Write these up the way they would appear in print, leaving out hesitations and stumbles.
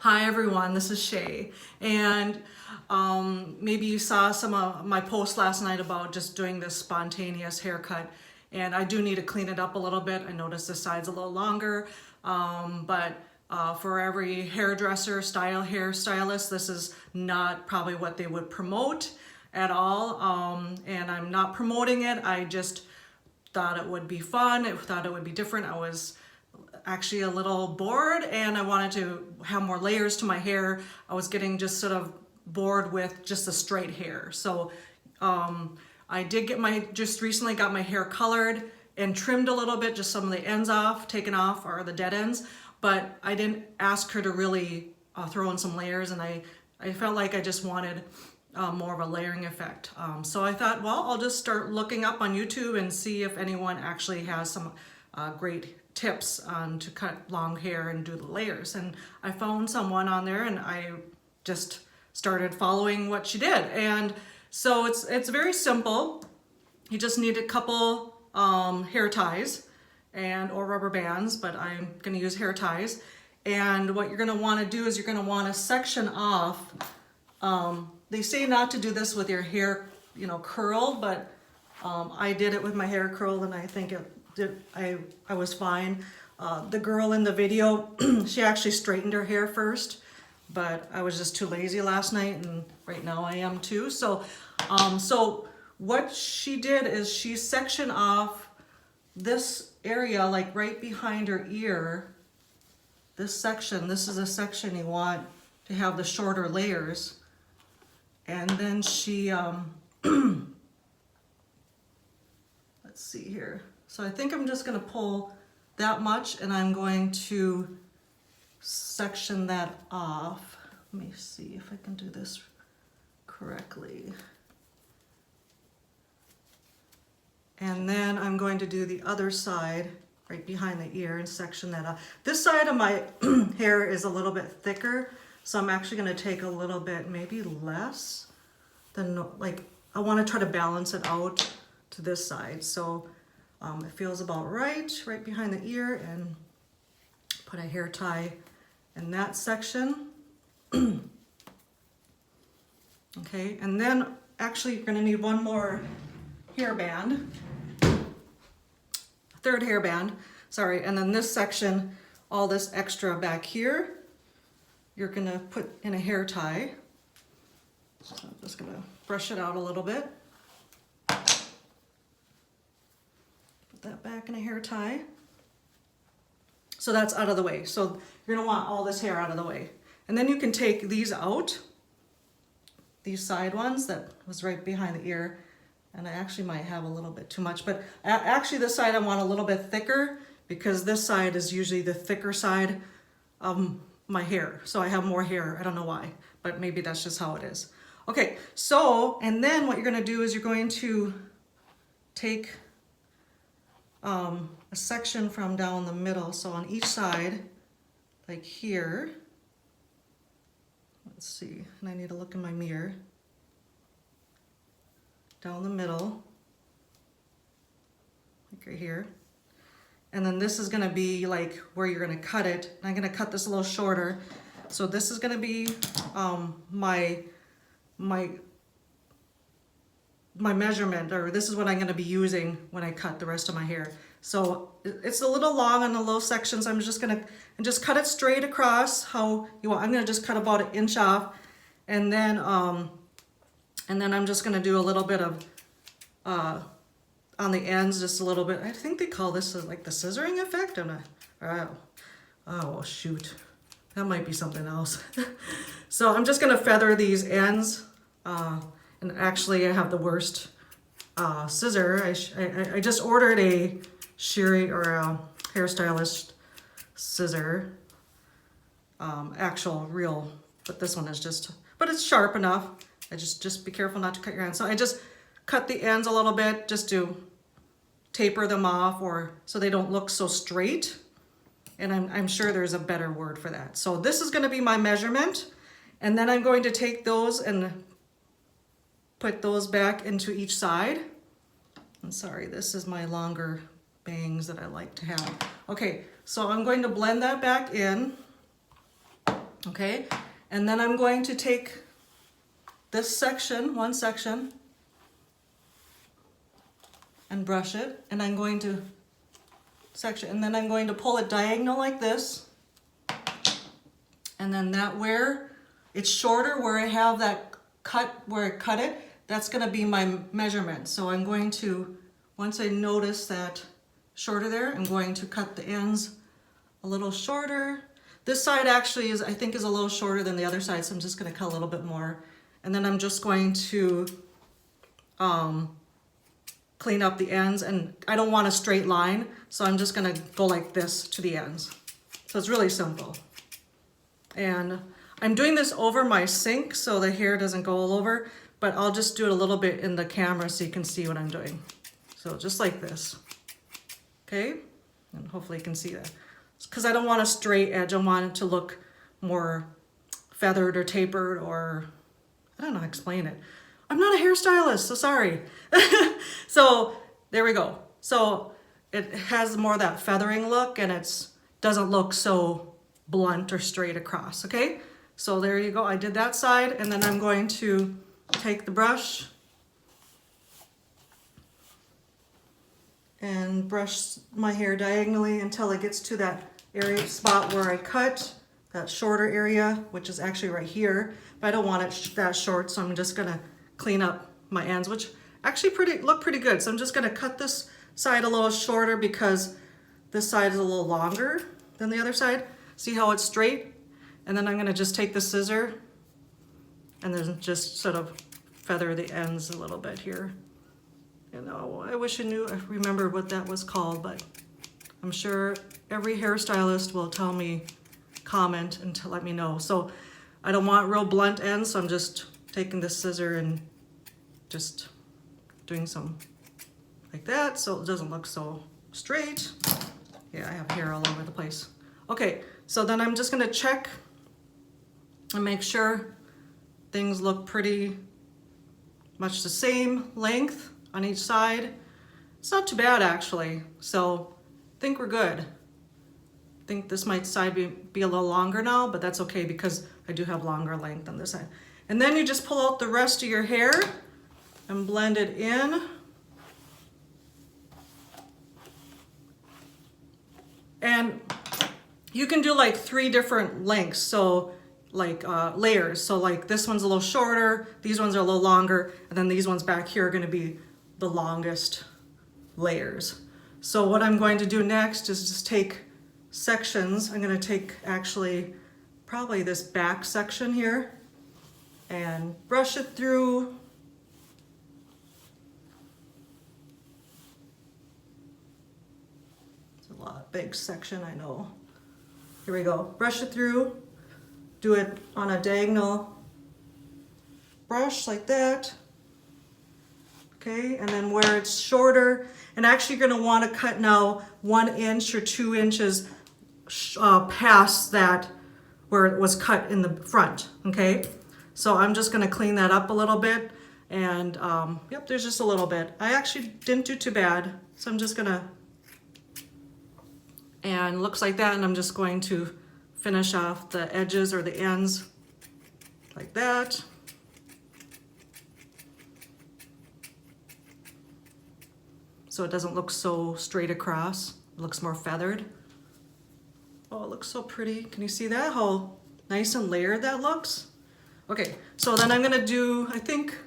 Hi everyone, this is Shay, and maybe you saw some of my posts last night about just doing this spontaneous haircut, and I do need to clean it up a little bit. I noticed this side's a little longer, but for every hairdresser, hairstylist, this is not probably what they would promote at all, and I'm not promoting it. I just thought it would be fun. I thought it would be different. I was actually a little bored and I wanted to have more layers to my hair. I was getting just sort of bored with just the straight hair. So I did just recently got my hair colored and trimmed a little bit, just some of the ends off, taken off, or the dead ends. But I didn't ask her to really throw in some layers, and I felt like I just wanted more of a layering effect. So I thought, well, I'll just start looking up on YouTube and see if anyone actually has some great tips on to cut long hair and do the layers. And I found someone on there and I just started following what she did. And so it's very simple. You just need a couple hair ties or rubber bands, but I'm going to use hair ties. And what you're going to want to do is you're going to want to section off. They say not to do this with your hair, curl, but I did it with my hair curled, and I think I was fine. The girl in the video, she actually straightened her hair first, but I was just too lazy last night, and right now I am too. So what she did is she sectioned off this area, like right behind her ear. This is a section you want to have the shorter layers. And then she, let's see here. So I think I'm just gonna pull that much and I'm going to section that off. Let me see if I can do this correctly. And then I'm going to do the other side right behind the ear and section that off. This side of my hair is a little bit thicker, so I'm actually gonna take a little bit, maybe less than, I wanna try to balance it out to this side. So it feels about right behind the ear, and put a hair tie in that section. Okay, and then actually you're gonna need one more hairband, third hairband, sorry, and then this section, all this extra back here, you're gonna put in a hair tie. So I'm just gonna brush it out a little bit. That back in a hair tie. So that's out of the way. So you're gonna want all this hair out of the way. And then you can take these out, these side ones that was right behind the ear. And I actually might have a little bit too much, but actually this side I want a little bit thicker, because this side is usually the thicker side of my hair. So I have more hair, I don't know why, but maybe that's just how it is. Okay, so, and then what you're gonna do is you're going to take a section from down the middle. So on each side, like here, let's see, and I need to look in my mirror, down the middle, like right here. And then this is gonna be like where you're gonna cut it. I'm gonna cut this a little shorter. So this is gonna be my measurement, or this is what I'm going to be using when I cut the rest of my hair. So it's a little long on the low sections. I'm just going to cut it straight across how you want. I'm going to just cut about 1 inch off, and then I'm just going to do a little bit of on the ends, just a little bit. I think they call this like the scissoring effect. Oh shoot, that might be something else. So I'm just going to feather these ends. And actually I have the worst scissor. I just ordered a shearing or a hairstylist scissor, actual real, but this one is just, but it's sharp enough. I just be careful not to cut your hands. So I just cut the ends a little bit just to taper them off, or so they don't look so straight. And I'm sure there's a better word for that. So this is gonna be my measurement. And then I'm going to take those and put those back into each side. I'm sorry, this is my longer bangs that I like to have. Okay, so I'm going to blend that back in. Okay, and then I'm going to take this section, one section, and brush it, and I'm going to and then I'm going to pull it diagonal like this, and then that where it's shorter, where I have that cut, where I cut it, that's going to be my measurement. So I'm going to, once I notice that shorter there, I'm going to cut the ends a little shorter. This side actually is, I think, is a little shorter than the other side, so I'm just going to cut a little bit more. And then I'm just going to clean up the ends, and I don't want a straight line, so I'm just going to go like this to the ends. So it's really simple. And I'm doing this over my sink so the hair doesn't go all over, but I'll just do it a little bit in the camera so you can see what I'm doing. So just like this. Okay? And hopefully you can see that. Because I don't want a straight edge. I want it to look more feathered or tapered, or I don't know how to explain it. I'm not a hairstylist, so sorry. So there we go. So it has more of that feathering look, and it doesn't look so blunt or straight across, okay? So there you go. I did that side, and then I'm going to take the brush and brush my hair diagonally until it gets to that area spot where I cut, that shorter area, which is actually right here. But I don't want it that short, so I'm just gonna clean up my ends, which actually look pretty good. So I'm just gonna cut this side a little shorter because this side is a little longer than the other side. See how it's straight? And then I'm gonna just take the scissor and then just sort of feather the ends a little bit here. You know, I wish I remembered what that was called, but I'm sure every hairstylist will tell me, comment, and to let me know. So I don't want real blunt ends, so I'm just taking the scissor and just doing some like that so it doesn't look so straight. Yeah, I have hair all over the place. Okay, so then I'm just gonna check and make sure things look pretty much the same length on each side. It's not too bad actually, so I think we're good. I think this might side be a little longer now, but that's okay because I do have longer length on this side. And then you just pull out the rest of your hair and blend it in. And you can do like 3 different lengths, so like layers. So like this one's a little shorter, these ones are a little longer, and then these ones back here are gonna be the longest layers. So what I'm going to do next is just take sections. I'm gonna take actually probably this back section here and brush it through. It's a lot, big section, I know. Here we go, brush it through, do it on a diagonal brush like that. Okay, and then where it's shorter, and actually you're gonna wanna cut now 1 inch or 2 inches past that where it was cut in the front, okay? So I'm just gonna clean that up a little bit, and yep, there's just a little bit. I actually didn't do too bad, so I'm just gonna, and looks like that, and I'm just going to finish off the edges or the ends like that. So it doesn't look so straight across, it looks more feathered. Oh, it looks so pretty. Can you see that? How nice and layered that looks? Okay, so then I'm gonna do, I think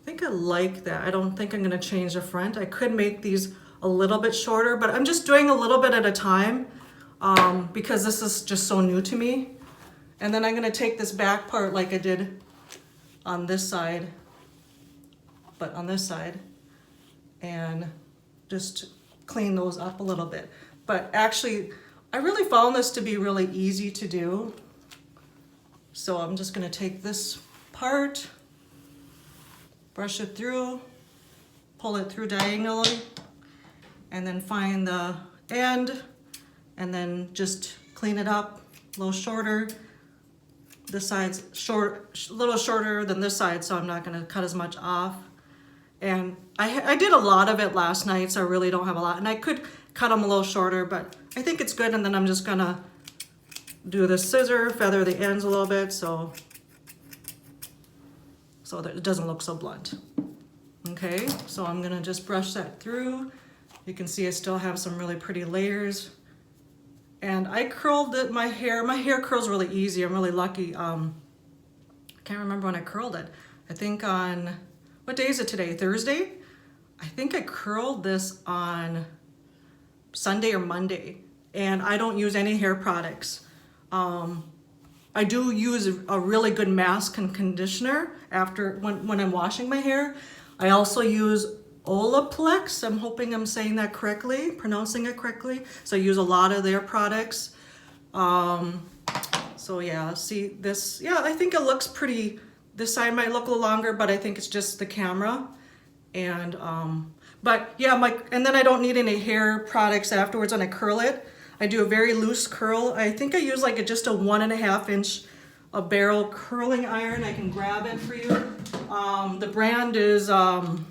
I like that. I don't think I'm gonna change the front. I could make these a little bit shorter, but I'm just doing a little bit at a time because this is just so new to me. And then I'm gonna take this back part like I did on this side, but on this side, and just clean those up a little bit. But actually, I really found this to be really easy to do. So I'm just gonna take this part, brush it through, pull it through diagonally, and then find the end, and then just clean it up a little shorter. This side's a little shorter than this side, so I'm not gonna cut as much off. And I did a lot of it last night, so I really don't have a lot. And I could cut them a little shorter, but I think it's good. And then I'm just gonna do the scissor, feather the ends a little bit so that it doesn't look so blunt. Okay, so I'm gonna just brush that through. You can see I still have some really pretty layers. And I curled my hair. My hair curls really easy. I'm really lucky. I can't remember when I curled it. I think on, what day is it today? Thursday? I think I curled this on Sunday or Monday. And I don't use any hair products. I do use a really good mask and conditioner after when I'm washing my hair. I also use Olaplex. I'm hoping I'm saying that correctly, pronouncing it correctly. So I use a lot of their products. So yeah, see this, yeah, I think it looks pretty, this side might look a little longer, but I think it's just the camera. And, but yeah, and then I don't need any hair products afterwards when I curl it. I do a very loose curl. I think I use like just a 1.5 inch barrel curling iron. I can grab it for you. The brand is Conair,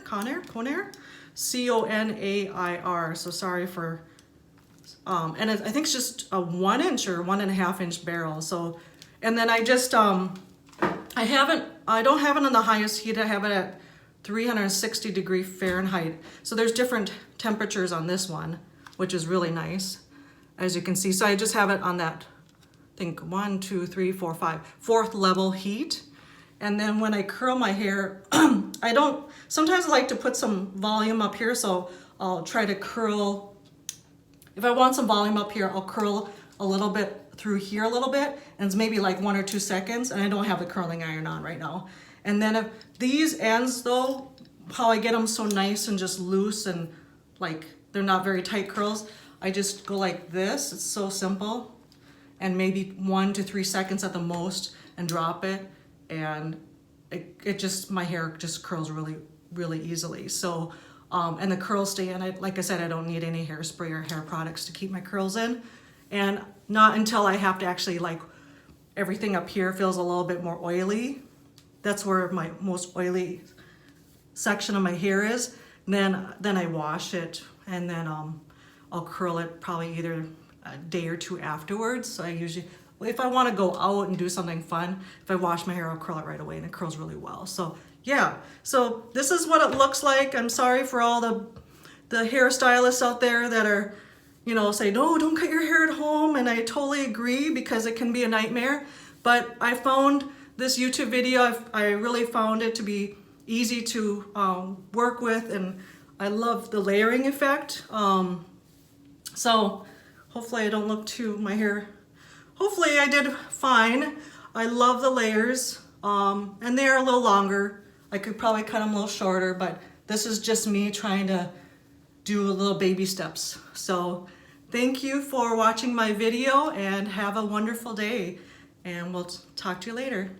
Conair, so sorry for, and I think it's just a 1 inch or 1.5 inch barrel. So, and then I just, I don't have it on the highest heat. I have it at 360 degree Fahrenheit. So there's different temperatures on this one, which is really nice, as you can see. So I just have it on that, I think 1, 2, 3, 4, 5, fourth level heat. And then when I curl my hair, sometimes I like to put some volume up here, so I'll try to curl. If I want some volume up here, I'll curl a little bit through here a little bit, and it's maybe like 1 or 2 seconds, and I don't have the curling iron on right now. And then if these ends though, how I get them so nice and just loose and like they're not very tight curls, I just go like this. It's so simple. And maybe 1 to 3 seconds at the most and drop it. And my hair just curls really, really easily. So, and the curls stay in. Like I said, I don't need any hairspray or hair products to keep my curls in. And not until I have to actually like, everything up here feels a little bit more oily. That's where my most oily section of my hair is. Then I wash it, and then I'll curl it probably either a day or 2 afterwards. So I usually, if I want to go out and do something fun, if I wash my hair, I'll curl it right away, and it curls really well. So yeah, so this is what it looks like. I'm sorry for all the hairstylists out there that are, say, no, don't cut your hair at home. And I totally agree, because it can be a nightmare. But I found this YouTube video, I really found it to be easy to work with, and I love the layering effect. So hopefully I don't look my hair, hopefully I did fine. I love the layers, and they're a little longer. I could probably cut them a little shorter, but this is just me trying to do a little baby steps. So thank you for watching my video, and have a wonderful day, and we'll talk to you later.